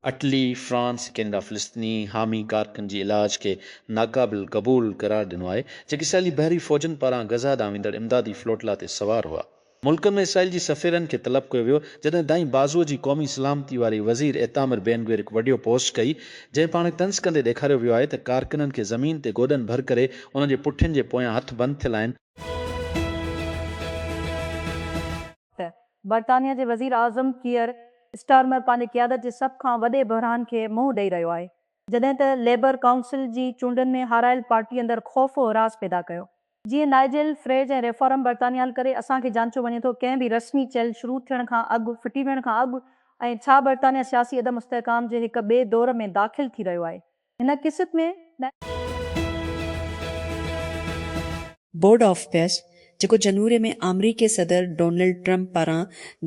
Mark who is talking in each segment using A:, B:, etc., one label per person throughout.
A: अटली, France, Canada फ़िलिस्तीनी हामी कारकन जी इलाज खे नाक़ाबिल क़बूल करार ॾिनो आहे, जेके इसराइली बहरी फ़ौजनि पारां गज़ा ॾांहुं वेंदड़ इमदादी फ्लोटला ते सवार हुआ। मुल्क में इसराइल जी सफ़ीरनि खे तलब कयो वियो, जॾहिं दाईं बाज़ूअ जी क़ौमी सलामती वारी वज़ीर एतामिर बेन-गुविर हिकु वडियो पोस्ट कई, जंहिं पाण तंज़ कंदे ॾेखारियो वियो आहे त कारकुननि खे ज़मीन ते गोॾनि भर करे उन्हनि जे पुठियुनि जे पोयां हथ बंदि थियल आहिनि।
B: बरतानिया जे वज़ीर आज़म कीयर स्टारमर पंहिंजी क़ियादत जे सभ खां वॾे बहरान खे मुंहुं ॾेई रहियो आहे, जॾहिं त लेबर काउंसिल जी चूंडनि में हारायल पार्टी अंदरि ख़ौफ़ राज़ पैदा कयो। जीअं नाइजेल फ्रेज ऐं रेफॉर्म बरतानिया करे असांखे जांचो वञे थो कंहिं बि रस्मी चयल शुरू थियण खां अॻु, फिटी वेहण खां अॻु, ऐं छा बरतानिया सियासी अदम इस्तेहकाम जे हिक ॿिए दौर में दाख़िल थी रहियो आहे। हिन क़िस्त में
C: बोर्ड ऑफ पेस, जेको जनवरी में अमरीकी सदर डोनाल्ड ट्रंप पारां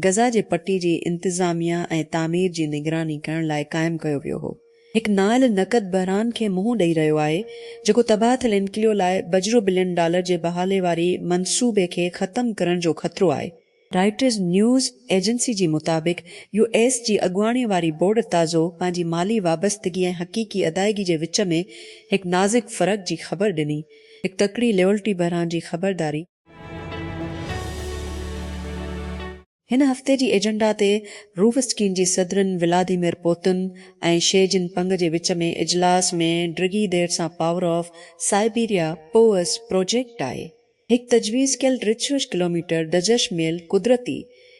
C: गज़ा जे पट्टी जी इंतिज़ामिया ऐं तामीर जी निगरानी करण लाइ क़ाइमु कयो वियो हो, हिकु नायल नक़द बहरान खे मुंहुं ॾेई रहियो आहे, जेको तबाह थियल इनकिलियो लाइ बजरो $1 बिलियन जे बहाले वारी मंसूबे खे ख़तमु करण जो ख़तरो आहे। राइटर्स न्यूज़ एजेंसी जी मुताबिक़ US जी अॻुवाणीअ वारी बोर्ड ताज़ो पंहिंजी माली वाबस्तगी ऐं हक़ीक़ी अदायगी जे विच में हिकु नाज़ुक फ़र्क़ जी ख़बर ॾिनी, हिकु तकड़ी लेवल्टी बहरान जी ख़बरदारी। हिन हफ़्ते जी एजेंडा ते रूफस्कीन जी सदरन व्लादिमीर पुतिन ऐं शी जिनपिंग जे विच में इजलास में डिघी देर सां पावर ऑफ साइबेरिया पोअस प्रोजेक्ट आहे, हिकु तजवीज़ कयल 300 किलोमीटर दज़श मेल कुदरती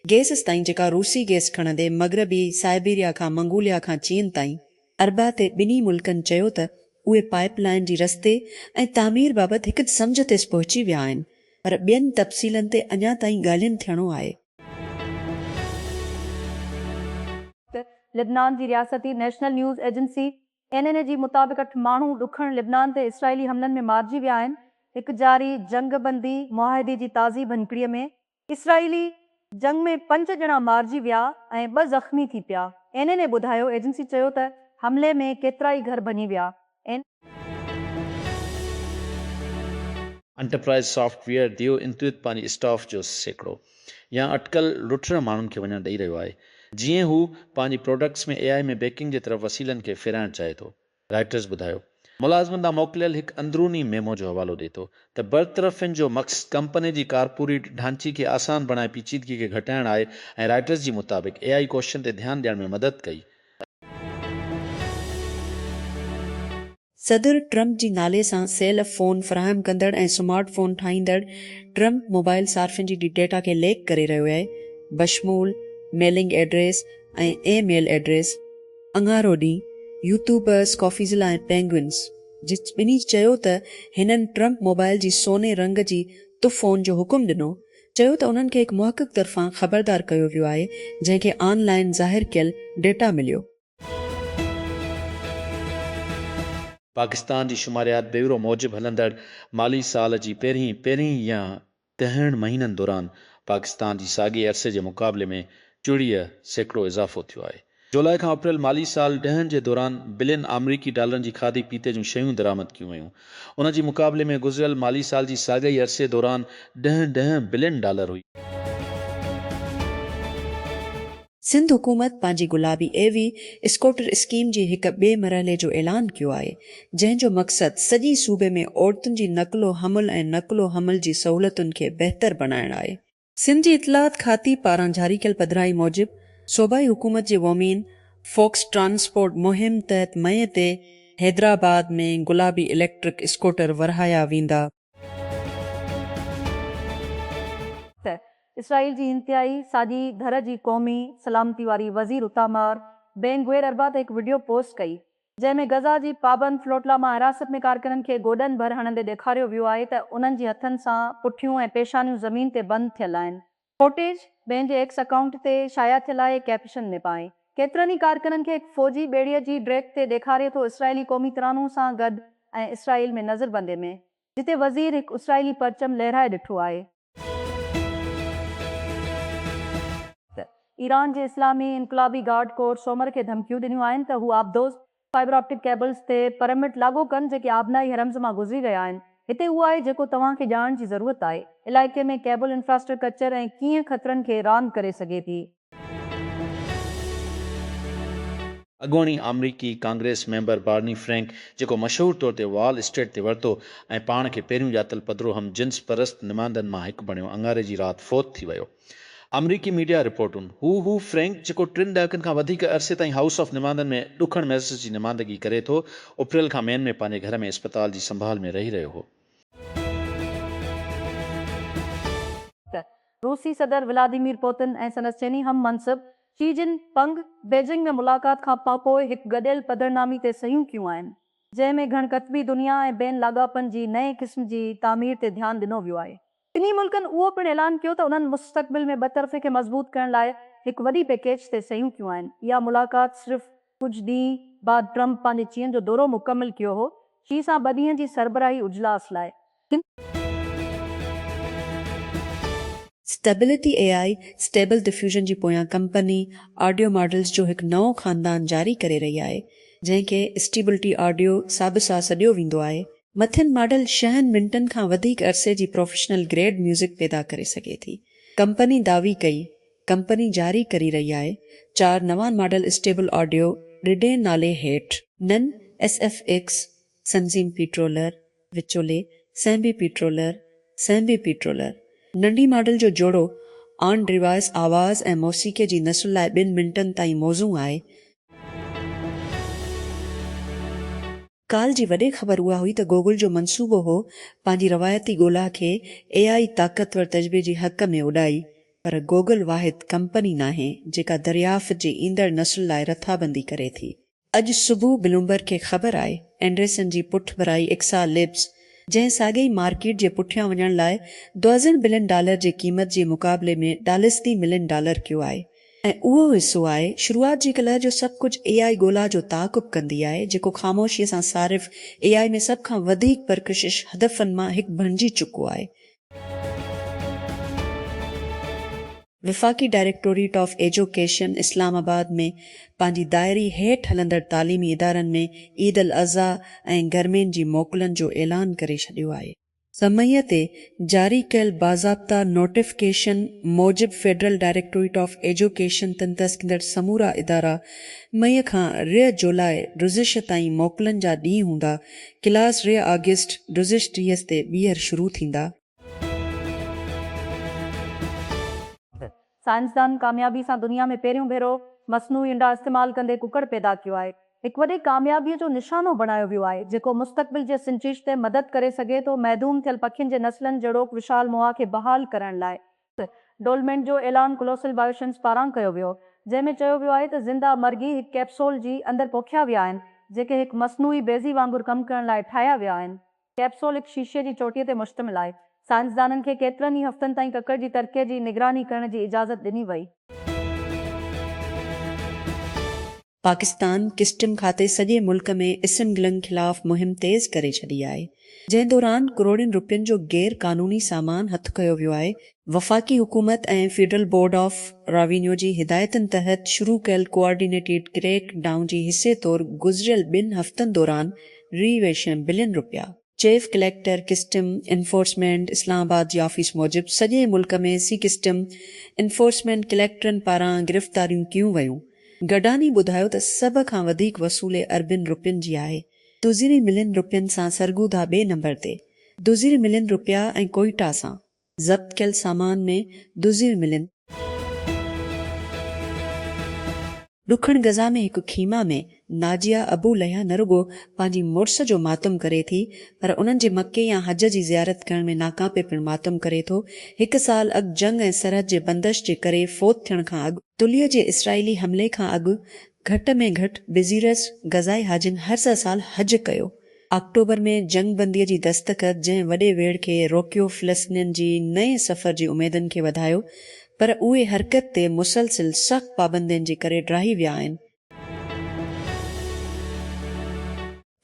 C: गैस ताईं, जेका रूसी गैस खणंदे मग़रबी साइबेरिया खां मंगोलिया खां चीन ताईं अरबा ते ॿिन्ही मुल्कनि चयो त उहे पाइपलाइन जी रस्ते ऐं तामीर बाबति हिकु सम्झ ते पहुची विया आहिनि, पर ॿियनि तफ़सीलनि ते अञा ताईं ॻाल्हियुनि थियणो आहे।
B: लिबनान जी रियासती नेशनल न्यूज़ एजेंसी NNA जी मुताबिक़ 8 माण्हू ॾुखण लिबनान ते इसराइली हमलनि में मारिजी विया आहिनि। हिकु जारी जंगबंदी मुआहिदे जी ताज़ी भनकड़ीअ में इसराइली जंग में 5 ॼणा मारिजी विया ऐं 2 ज़ख़्मी थी पिया। NNA ॿुधायो, एजेंसी चयो त हमले में केतिरा ई घर भञी विया।
A: एंटरप्राइज सॉफ्टवेयर दियो इंतुत पंहिंजी स्टाफ जो सैकड़ो या अटकल लुटण माण्हुनि खे वञण ॾेई रहियो आहे, जीअं हू पंहिंजी प्रोडक्ट्स में AI में बैकिंग जे तरफ़ वसीलनि खे फिराइणु चाहे थो। राइटर्स ॿुधायो, मुलाज़िमनि ॾांहुं मोकिलियल हिकु अंदरूनी मेमो जो हवालो ॾिए थो त बरतरफ़िन जो मक़सदु कंपनी जी कारपोरेट ढांचे खे आसान बणाए पेचीदगी खे घटाइणु आहे, ऐं राइटर्स जी मुताबिक़ AI क्वेश्चन ते ध्यानु ॾियण में मदद कई।
C: सदर ट्रंप जी नाले सां सेल फोन फराहम कंदड़ ऐं स्मार्ट फोन ठाहींदड़ ट्रंप मोबाइल सार्फिन जी डेटा खे लेक करे रहियो आहे, बशमूल मेलिंग एड्रेस ऐं E-मेल एड्रेस। अंगारो ॾींहुं यूट्यूबर्स कॉफीज़िला ऐं पेंगुइन्स ॿिन्ही चयो त हिननि ट्रंप मोबाइल जी सोने रंग जी तुफ़ फोन जो हुकुम ॾिनो, चयो त उन्हनि खे हिकु मुहक़िक़ तरफ़ां ख़बरदार कयो वियो आहे, जंहिंखे ऑनलाइन ज़ाहिर कयल डेटा मिलियो।
A: पाकिस्तान जी शुमारियात ब्यूरो मूजिबि हलंदड़ माली साल जी पहिरीं या 10 महीननि दौरान पाकिस्तान जी साॻिए अरसे जे मुक़ाबले में 40% इज़ाफ़ो थियो आहे। जुलाई खां अप्रैल माली साल 10 जे दौरान बिलियन अमरीकी डॉलरनि जी खाधी पीते जूं शयूं दरामद कयूं वयूं। उन जी मुक़ाबले में गुज़िरियल माली साल जी साॻिए अरसे दौरान 10 बिलियन डॉलर हुई।
C: सिंध हुकूमत पंहिंजी गुलाबी एवी स्कूटर स्कीम जी हिकु ॿिए मरहले जो ऐलान कयो आहे, जंहिं जो मक़सदु सॼी सूबे में औरतुनि जी नक़लो हमल ऐं नक़लो हमल जी सहूलियतुनि खे बहितर बणाइणु आहे। सिंध जी इतलात खाती पारां जारी कयल पधिराई मूजिबि सूबाई हुकूमत जे वोमीन फोक्स ट्रांसपोर्ट मुहिम तहत मई ते हैदराबाद में गुलाबी इलेक्ट्रिक स्कूटर वरहाया वेंदा।
B: इसराइल जी इंतिहाई साॼी घर जी क़ौमी सलामती वारी वज़ीर उतामार बेन-गुविर अरबा ते हिकु वीडियो पोस्ट कई, जंहिंमें गज़ा जी पाबंद फ्लोटला मां हिरासत में कारकुननि खे गोॾनि भर हणंदे ॾेखारियो वियो आहे त उन्हनि जी हथनि सां पुठियूं ऐं पेशानियूं ज़मीन ते बंदि थियल आहिनि। फुटेज पंहिंजे एक्स अकाउंट ते शाया थियल आहे, कैप्शन में पाए केतिरनि ई कारकुननि खे हिकु फ़ौजी ॿेड़ीअ जी ड्रैग ते ॾेखारे थो, इसराइली क़ौमी तरानू सां गॾु ऐं इसराइल में नज़रबंदे में, जिते वज़ीर हिकु इसराइली परचम लहराए ॾिठो आहे। ईरान जे इस्लामी इनकलाबी गार्ड कोर सोमर खे धमकियूं ॾिनियूं आहिनि त हू आबदोज़ फाइबर ऑप्टिक केबल्स ते परमिट लागू कनि, जेके आबनाई हरम्स मां गुज़री रहिया आहिनि। हिते उहो आहे जेको तव्हांखे ॼाणण जी ज़रूरत आहे, इलाइक़े में केबल इंफ्रास्ट्रक्चर ऐं कीअं ख़तरनि खे रांदि करे सघे थी।
A: अॻूणी अमरीकी कांग्रेस मेंबर बार्नी फ्रैंक जेको मशहूरु तौर ते वॉल स्ट्रीट ते वरितो ऐं पाण खे पहिरियों ॼातल पधिरो हम जिन्स परस्त निमांदनि मां हिकु बणियो, अंगारे जी राति फ़ौत थी वियो। अमरीकी मीडिया रिपोर्टुनि हू फ्रैंक जेको 3 ॾहाकनि खां वधीक अरसे ताईं हाउस ऑफ निमांदनि में ॾुखण महसूस जी निमांदगी करे थो, अप्रैल खां मेन में पंहिंजे घर में अस्पताल जी संभाल में रही रहियो हो।
B: रूसी सदर व्लादिमीर पुतिन ऐं संदसि चइनी हम मनसिब शी जिनपिंग बीजिंग में मुलाक़ात खां पोइ हिकु गॾियल पधरनामी ते सहियूं कयूं आहिनि, जंहिंमें घणकतबी दुनिया ऐं ॿियनि लाॻापनि जी नए क़िस्म जी तामीर ते ध्यानु ॾिनो वियो आहे। टिनी मुल्कनि उहो पिणु ऐलान कयो त उन्हनि मुस्तक़बिल में ॿतरफ़े खे मज़बूत करण लाइ हिकु वॾी पैकेज ते सहियूं कयूं आहिनि। इहा मुलाक़ात सिर्फ़ कुझु ॾींहं बाद ट्रंप पंहिंजे चीन जो दौरो मुकमिल कयो हो, शी सां 2 ॾींहं जी सरबराही उजलास लाइ।
C: स्टेबिलिटी AI स्टेबल डिफ्यूजन जी पोयां कंपनी ऑडियो मॉडल्स जो हिकु नओं ख़ानदान जारी करे रही आहे, जंहिंखे स्टेबिलिटी ऑडियो साब सां सॾियो वेंदो आहे। मथियनि मॉडल 6 मिंटनि खां वधीक अरसे जी प्रोफेशनल ग्रेड म्यूज़िक पैदा करे सघे थी। कंपनी दावी कई कंपनी जारी करे रही आहे 4 नवां मॉडल स्टेबल ऑडियो रिडे नाले हेठि नन SFX संजीम पीट्रोलर विचोले सैम्बी पीट्रोलर नंढी मॉडल जो जोड़ो ऑन डिवाइस आवाज़ ऐं मौसीक़े जी नस्ल लाइ 2 मिंटनि ताईं मौज़ू आहे। काल जी वॾे ख़बर उहा हुई त गूगल जो मंसूबो हो पंहिंजी रवायती ॻोल्हा खे AI ताक़तवर तजबे जी हक़ में उॾाई, पर गूगल वाहिद कंपनी नाहे जेका दरियाफ़्त जी ईंदड़ नस्ल लाइ रथाबंदी करे थी। अॼु सुबुह ब्लूमबर्ग खे ख़बर आहे एंडरसन जी पुठ भराई एक्सा लिब्स, जंहिं साॻई मार्केट जे पुठियां वञण लाइ $1 बिलियन जी क़ीमत जे मुक़ाबले में $30 मिलियन कयो आहे, ऐं उहो हिसो आहे शुरूआत जी कल्ह जो सभु कुझु AI ॻोल्हा जो ताक़ुब कंदी आहे, जेको ख़ामोशीअ सां सारिफ़ AI में सभ खां वधीक परकशिश हदफ़नि मां हिकु बणिजी चुको आहे। विफ़ाक़ी डायरेक्टोरेट ऑफ एजुकेशन इस्लामाबाद में पंहिंजी दायरी हेठि हलंदड़ तालीमी इदारनि में ईद अल अज़हा ऐं गर्मियुनि जी मोकलुनि जो ऐलान करे छॾियो आहे। समय ते जारी कयल बाज़ाब्ता नोटिफिकेशन मूजिब फेडरल डायरेक्टोरेट ऑफ एजुकेशन तंतस्किंदड़ समूरा इदारा मई खां 2 जुलाई गुज़िश ताईं मोकलुनि जा ॾींहं हूंदा, क्लास 2 अगस्त गुज़िश 30 ते ॿीहर शुरू थींदा।
B: साइंसदान कामयाबी सां दुनिया में पहिरियों भेरो मसनूई अंडा इस्तेमालु कंदे कुकड़ पैदा कयो आहे, हिकु वॾी कामयाबीअ जो निशानो बणायो वियो आहे, जेको मुस्तक़बिल जे सिंचिश ते मदद करे सघे थो महदूम थियल पखियुनि जे नस्लनि जहिड़ोक विशाल मुआ खे बहाल करण लाइ। डोलमेंट जो ऐलान कोलोसल बायोशंस पारां कयो वियो, जंहिंमें चयो वियो आहे त ज़िंदा मर्गी हिकु कैप्सूल जी अंदरि पोखिया विया आहिनि, जेके हिकु मसनूई बेज़ी वांगुरु कमु करण लाइ ठाहिया विया आहिनि। कैप्सूल हिकु शीशे जी चोटीअ ते मुश्तमिल आहे। साइंसदाननि खे केतिरनि ई हफ़्तनि ताईं ककड़ जी तरक़ीअ जी निगरानी करण जी इजाज़त ॾिनी वई।
C: पाकिस्तान किस्टम खाते सॼे मुल्क में इस्मगलिंग ख़िलाफ़ मुहिम तेज़ करे छॾी आहे, जंहिं दौरान करोड़नि रुपयनि जो गैर क़ानूनी सामान हथु कयो वियो आहे। वफ़ाक़ी हुकूमत ऐं फेडरल बोर्ड ऑफ रेवेन्यू जी हिदायतुनि तहत शुरू कयल कोऑर्डिनेटेड क्रैक डाउन जी हिसे तौरु गुज़िरियल 2 हफ़्तनि दौरान $20 billion chief collector customs enforcement Islamabad जी ऑफिस मूजिबि सॼे मुल्क में सी किस्टम इन्फोर्समेंट कलेक्टरनि पारां गिरफ़्तारियूं कयूं वयूं। गडानी ॿुधायो त सभ खां वधीक वसूले अरबनि रुपयनि जी आहे। $2 मिलियन सां सरगूदा 2 नंबर ते, $2 मिलियन ऐं कोइटा सां ज़ब्त कयल सामान में $2 मिलियन। ॾुखण गज़ा में हिकु खीमा में नाजिया अबू लया न रुगो पंहिंजी मुड़ुस जो मातम करे थी, पर उन्हनि जे मके या हज जी ज़ियारत करण में नाकापे पिणु मातम करे थो। 1 साल अॻु जंग ऐं सरहद जे बंदिश जे करे फ़ौत थियण खां अॻु तुलीअ जे इसराइली हमले खां अॻु घटि में घटि बिज़ीरस गज़ाई हाजिन हर साल हज कयो। अक्टूबर में जंग बंदीअ जी दस्तख़त जंहिं वॾे वेड़ खे रोकियो, फ़िलिस्तीनियुनि जी नए सफ़र जी उमेदुनि खे वधायो, पर उहे हरकत ते मुसलसिल सख़्त पाबंदियुनि जे करे ड्राही विया आहिनि।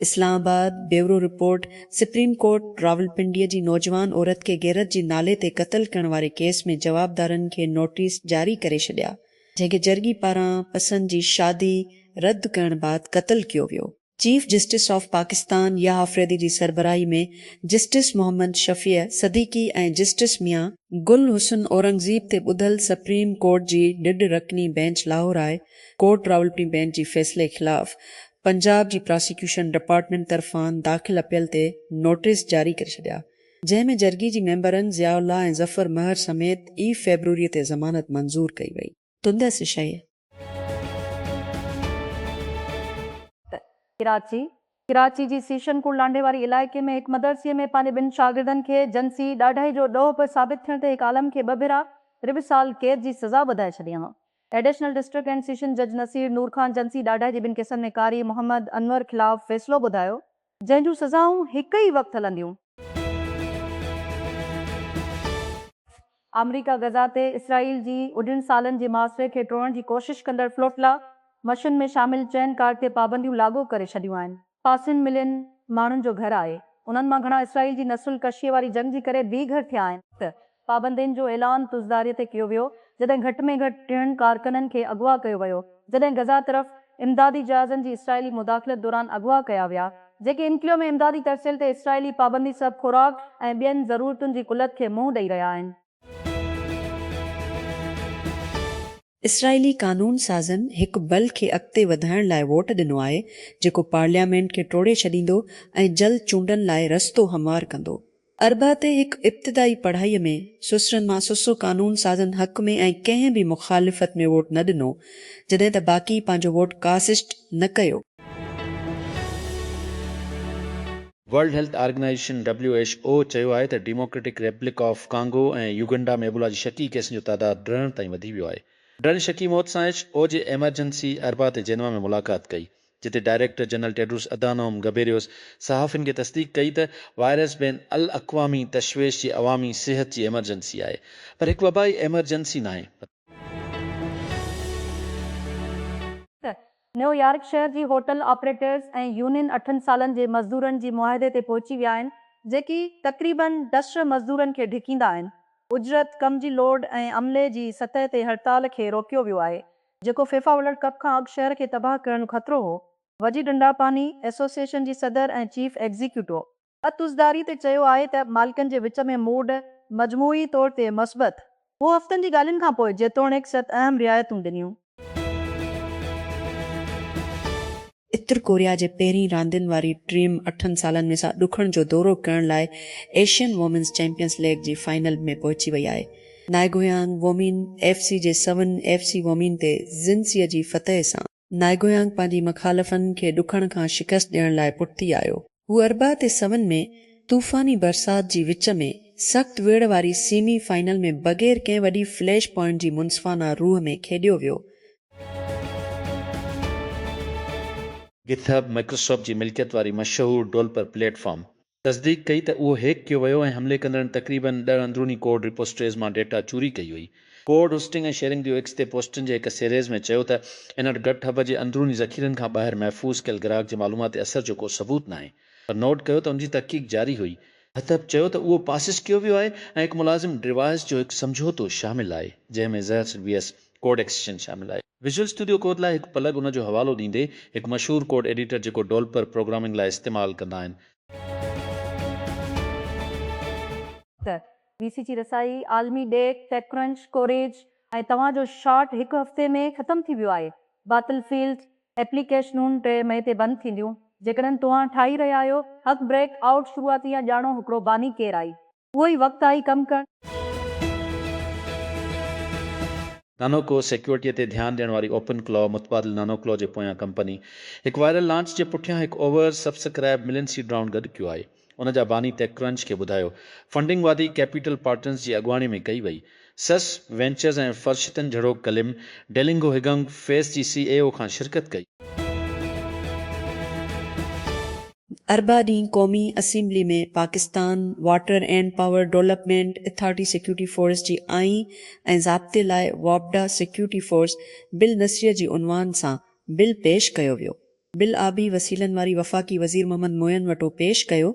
C: Islamabad bureau report supreme court रावलपिंडीअ जी नौजवान औरत खे गैरत जी नाले ते क़त्ल करण वारे केस में जवाबदारनि खे नोटिस जारी करे छॾिया, जंहिंखे जर्गी पारां पसंदि जी शादी रद्द करण बाद क़त्ल कयो वियो। चीफ जस्टिस ऑफ पाकिस्तान या आफरीदी जी सरबराही में जस्टिस मोहम्मद शफीअ सदीकी ऐं जस्टिस मियां गुल हुसन औरंगज़ेब ते ॿुधल सुप्रीम कोर्ट जी ॾिड रकनी बेंच लाहौर आहे कोर्ट रावलपिंडी बेंच जी फ़ैसिले ख़िलाफ़ पंजाब जी प्रोसिक्यूशन डिपार्टमेंट तरफ़ां दाख़िल अपील ते नोटिस जारी करे छॾिया जंहिं में जरगी जी मेंबरनि ज़ियाउल्लाह ऐं ज़फ़र महर समेत ई फ़ेबरवरी ते ज़मानत मंज़ूर कई वई तुंदस शइ
B: कराची जी सीशनपुर लांडे वारी इलाइक़े में हिकु मदरसीअ में पंहिंजे ॿिनि शागिर्दनि खे जिनसी ॾाढाई जो ॾोह पियो साबित थियण ते हिकु आलम खे 2 भेरा 23 साल क़ैद जी सज़ा ॿुधाए छॾियईं। एडिशनल डिस्ट्रिक्ट एंड सेशन जज नसीर नूर ख़ान जिनसी ॾाढाई जे ॿिनि केसनि में कारी मोहम्मद अनवर ख़िलाफ़ फ़ैसिलो ॿुधायो जंहिं जूं सज़ाऊं हिकु ई वक़्तु हलंदियूं। अमरीका गज़ा ते इसराइल जी उॾिन सालनि जे मुआसिरे खे टोड़ण जी कोशिश कंदड़ फ्लोटला मशन में शामिल चइनि कार ते पाबंदियूं लागू करे छॾियूं आहिनि। पासिन मिलियन माण्हुनि जो घर आहे उन्हनि मां घणा इसराइल जी नसुल कशीअ वारी जंग जी करे बेघर थिया आहिनि त पाबंदियुनि जो ऐलान तुज़दारीअ ते कयो वियो जॾहिं घटि में घटि 3 कारकुननि खे अगवा कयो वियो जॾहिं गज़ा तरफ़ इमदादी जहाज़नि जी इसराइली मुदाख़लत दौरान अगवा कया विया जेके इनक्लियो में इमदादी तरसेल ते इसराइली पाबंदी सभु खुराक ऐं ॿियनि ज़रूरतुनि जी कुलत खे मुंहुं ॾेई रहिया आहिनि।
C: इसराइली कानून साज़नि हिकु बल खे अॻिते वधाइण लाइ वोट ॾिनो आहे जेको पार्लियामेंट खे टोड़े छॾींदो ऐं जल्द चूंडनि लाइ रस्तो हमवार कंदो। अरबा ते हिकु इब्तिदाई पढ़ाईअ में सुसरनि मां सुसो कानून साज़नि हक़ में ऐं कंहिं बि मुख़ालिफ़त में वोट न ॾिनो जॾहिं त बाक़ी पंहिंजो वोट कासिस्ट न कयो।
A: वर्ल्ड हेल्थ ऑर्गेनाइजेशन WHO चयो आहे त डेमोक्रेटिक रिपब्लिक ऑफ कांगो ऐं युगंडा में एबोला जी शकी केसनि जो तादादु ॾहण ताईं वधी वियो आहे। ड्रन शकी मौत सां जे एमरजेंसी अरबा ते जेनवा में मुलाक़ात कई जिते डायरेक्टर जनरल टेड्रोस अदानोम गबेरियोस सहाफ़िन खे तस्दीक कई त वायरस बैन अल अक़वामी तशवीश जी अवामी सिहत जी एमरजेंसी आहे पर हिकु वबाई एमरजेंसी न आहे।
B: न्यूयॉर्क शहर जी होटल ऑपरेटर्स ऐं यूनियन 8 सालनि जे मज़दूरनि जी मुआहदे ते पहुची विया आहिनि जेकी तक़रीबन 10 मज़दूरनि खे ढिकींदा आहिनि। उजरत कम जी लोड ऐं अमले जी सतह ते हड़ताल खे रोकियो वियो आहे जेको फीफा वर्ल्ड कप खां अॻु शहर खे तबाह करण ख़तरो हो। वजी डंडापानी एसोसिएशन जी सदर ऐं चीफ एग्ज़ीक्यूटिव अतुज़दारी ते चयो आहे त मालिकनि जे विच में मूड मजमूई तौर ते मस्बत वो हफ़्तनि जी ॻाल्हियुनि खां पोइ जेतोणीकि 7 अहम रिआयतूं ॾिनियूं।
C: उत्तर कोरिया जे पहिरीं रांदियुनि वारी टीम 8 सालनि में सां ॾुकण जो दौरो करण लाइ एशियन वोमेन्स चैंपियंस लीग जी फाइनल में पहुची वई आहे। नायगोयांग वोमिन FC जे 7 FC वोमिन ते जिनसीअ जी फतह सां नायगोयांग पंहिंजी मुखालिफ़नि खे ॾुकण खां शिकस्त ॾियण लाइ पुठिती आयो। हू अरबा ते 7 में तूफ़ानी बरसात जी विच में सख़्त वेड़ वारी सेमी फाइनल में बग़ैर कंहिं वॾी फ्लैश पॉइंट जी मुनसिफ़ाना रूह में खेॾियो वियो।
A: गिथहब माइक्रोसॉफ्ट जी मिल्कियत वारी मशहूर डेवलपर प्लेटफॉर्म तस्दीक कई त उहो हैक कयो वियो ऐं हमले कंदड़नि तक़रीबन 10 अंदरूनी कोड रिपोस्ट्रीज़ मां डेटा चोरी कई हुई। कोड होस्टिंग ऐं शेयरिंग जो एक्स ते पोस्टनि जे हिकु सीरीज़ में चयो त इन गिटहब जे अंदरूनी ज़ख़ीरनि खां ॿाहिरि महफ़ूज़ कयल ग्राहक जे मालूमाती असर जो को सबूत न आहे पर नोट कयो त उन जी तहक़ीक़ जारी हुई। गिथहब चयो त उहो पासिस कयो वियो आहे ऐं हिकु मुलाज़िम डिवाइस जो हिकु समझौतो शामिल आहे जंहिं में ज़हर VS कोड एक्सचेंज शामिल आहे। विजुअल स्टूडियो कोड लाइ हिकु पलग उन जो हवालो ॾींदे हिकु मशहूर कोड एडिटर जेको डेवलपर प्रोग्रामिंग लाइ इस्तेमालु कंदा आहिनि।
B: VC जी रसाई आलमी डेक टेकक्रंच कोरेज ऐं तव्हांजो शॉट हिकु हफ़्ते में ख़तमु थी वियो आहे। बाटलफील्ड एप्लीकेशनुनि 3 मई ते बंदि थींदियूं। जेकॾहिं तव्हां ठाही रहिया आहियो हक़ ब्रेक आउट शुरूआती या ॼाणो हिकिड़ो बानी केरु आई उहो ई वक़्तु आई कमु करणु।
A: नानोको सिक्योरिटीअ ते ध्यानु ॾियण वारी ओपन क्लॉ मुतबादिल नानोक्लॉ जे पोयां कंपनी हिकु वायरल लॉन्च जे पुठियां हिकु over subscribe million seed round गॾु कयो आहे। उन जा बानी टेकक्रंच खे ॿुधायो फंडिंग वादी कैपिटल पार्टनर्स जी अॻुवाणी में कई वई। सस वेंचर्स ऐं फर्शतन जहिड़ो कलिम डेलिंगो हिगंग फेस जी CEO खां शिरकत कई।
C: अरबा ॾींहुं क़ौमी असेंबली में Pakistan water and power development authority security force जी आईं ऐं ज़ाब्ते लाइ वापडा सिक्योरिटी फोर्स बिल नसीर जी उनवान सां बिल पेश कयो वियो। बिल आबी वसीलनि वारी वफ़ाक़ी वज़ीर मोहम्मद मोइन वटो पेश कयो